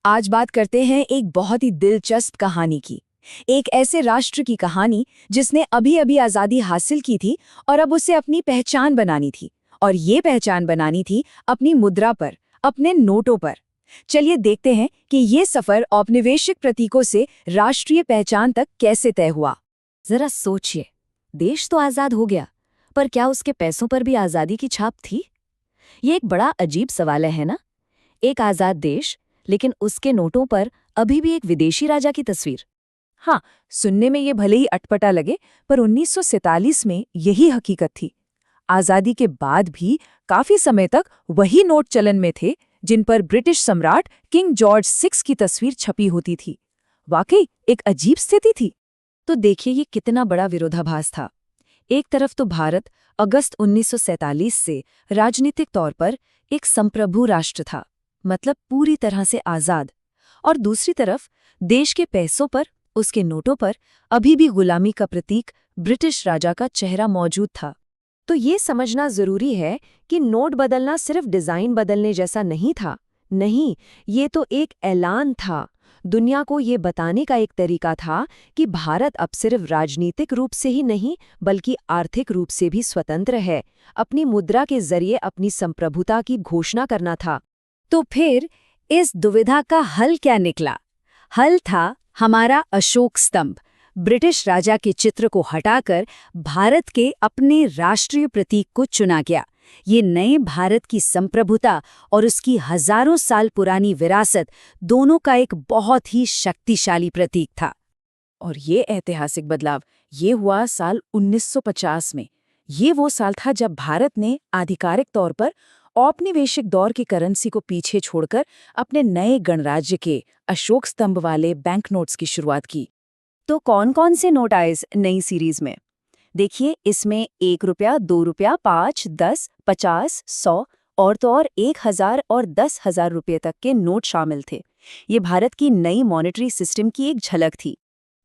आज बात करते हैं एक बहुत ही दिलचस्प कहानी की। एक ऐसे राष्ट्र की कहानी जिसने अभी अभी आज़ादी हासिल की थी और अब उसे अपनी पहचान बनानी थी। और ये पहचान बनानी थी अपनी मुद्रा पर, अपने नोटों पर। चलिए देखते हैं कि ये सफ़र औपनिवेशिक प्रतीकों से राष्ट्रीय पहचान तक कैसे तय हुआ। जरा सोचिए, देश तो आजाद हो गया, पर क्या उसके पैसों पर भी आजादी की छाप थी? ये एक बड़ा अजीब सवाल है ना? एक आजाद देश, लेकिन उसके नोटों पर अभी भी एक विदेशी राजा की तस्वीर। हाँ, सुनने में ये भले ही अटपटा लगे, पर 1947 में यही हकीकत थी। आज़ादी के बाद भी काफी समय तक वही नोट चलन में थे जिन पर ब्रिटिश सम्राट किंग जॉर्ज 6 की तस्वीर छपी होती थी। वाकई एक अजीब स्थिति थी। तो देखिए ये कितना बड़ा विरोधाभास था। एक तरफ तो भारत अगस्त 1947 से राजनीतिक तौर पर एक संप्रभु राष्ट्र था, मतलब पूरी तरह से आजाद, और दूसरी तरफ देश के पैसों पर, उसके नोटों पर अभी भी गुलामी का प्रतीक ब्रिटिश राजा का चेहरा मौजूद था। तो ये समझना जरूरी है कि नोट बदलना सिर्फ डिजाइन बदलने जैसा नहीं था। नहीं, ये तो एक ऐलान था। दुनिया को ये बताने का एक तरीका था कि भारत अब सिर्फ राजनीतिक रूप से ही नहीं बल्कि आर्थिक रूप से भी स्वतंत्र है। अपनी मुद्रा के जरिए अपनी संप्रभुता की घोषणा करना था। तो फिर इस दुविधा का हल क्या निकला? हल था हमारा अशोक स्तंभ। ब्रिटिश राजा के चित्र को हटाकर भारत के अपने राष्ट्रीय प्रतीक को चुना गया। ये नए भारत की संप्रभुता और उसकी हजारों साल पुरानी विरासत दोनों का एक बहुत ही शक्तिशाली प्रतीक था। और ये ऐतिहासिक बदलाव ये हुआ साल 1950 में। ये वो साल था जब भारत ने आधिकारिक तौर पर औपनिवेशिक दौर की करेंसी को पीछे छोड़कर अपने नए गणराज्य के अशोक स्तंभ वाले बैंक नोट्स की शुरुआत की। तो कौन कौन से नोट आए इस नई सीरीज में? देखिए, इसमें 1 रुपया, 2 रुपया, 5, 10, 50, 100 और तो और 1000 और 10,000 रुपये तक के नोट शामिल थे। ये भारत की नई मॉनेटरी सिस्टम की एक झलक थी।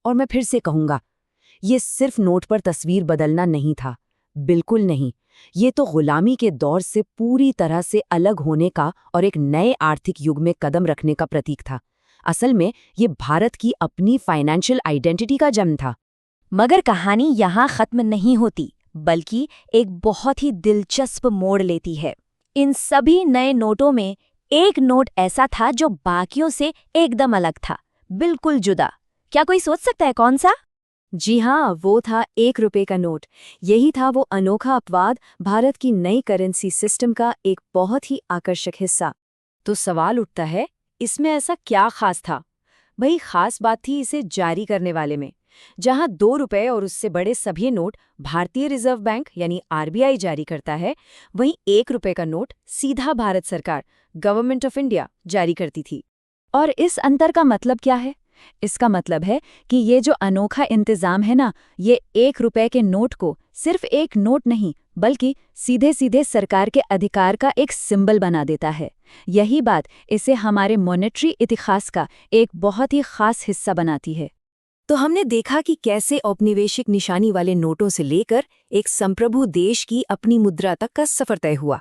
और मैं फिर से कहूंगा, ये सिर्फ नोट पर तस्वीर बदलना नहीं था, बिल्कुल नहीं। ये तो गुलामी के दौर से पूरी तरह से अलग होने का और एक नए आर्थिक युग में कदम रखने का प्रतीक था। असल में ये भारत की अपनी फाइनेंशियल आइडेंटिटी का जन्म था। मगर कहानी यहाँ खत्म नहीं होती, बल्कि एक बहुत ही दिलचस्प मोड़ लेती है। इन सभी नए नोटों में एक नोट ऐसा था जो बाकियों से एकदम अलग था, बिल्कुल जुदा। क्या कोई सोच सकता है कौन सा? जी हाँ, वो था 1 रुपये का नोट। यही था वो अनोखा अपवाद, भारत की नई करेंसी सिस्टम का एक बहुत ही आकर्षक हिस्सा। तो सवाल उठता है, इसमें ऐसा क्या खास था? भाई, खास बात थी इसे जारी करने वाले में। जहां 2 रुपये और उससे बड़े सभी नोट भारतीय रिजर्व बैंक यानी आरबीआई जारी करता है, वहीं 1 रुपये का नोट सीधा भारत सरकार, गवर्नमेंट ऑफ इंडिया, जारी करती थी। और इस अंतर का मतलब क्या है? इसका मतलब है कि ये जो अनोखा इंतजाम है ना, ये 1 रुपये के नोट को सिर्फ एक नोट नहीं बल्कि सीधे सीधे सरकार के अधिकार का एक सिंबल बना देता है। यही बात इसे हमारे मॉनेटरी इतिहास का एक बहुत ही खास हिस्सा बनाती है। तो हमने देखा कि कैसे औपनिवेशिक निशानी वाले नोटों से लेकर एक संप्रभु देश की अपनी मुद्रा तक का सफर तय हुआ।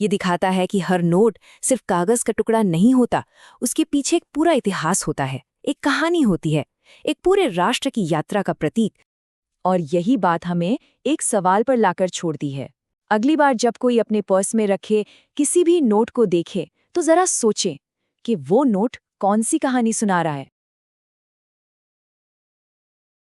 ये दिखाता है कि हर नोट सिर्फ कागज का टुकड़ा नहीं होता, उसके पीछे एक पूरा इतिहास होता है, एक कहानी होती है, एक पूरे राष्ट्र की यात्रा का प्रतीक। और यही बात हमें एक सवाल पर लाकर छोड़ती है। अगली बार जब कोई अपने पर्स में रखे किसी भी नोट को देखे तो जरा सोचें कि वो नोट कौन सी कहानी सुना रहा है।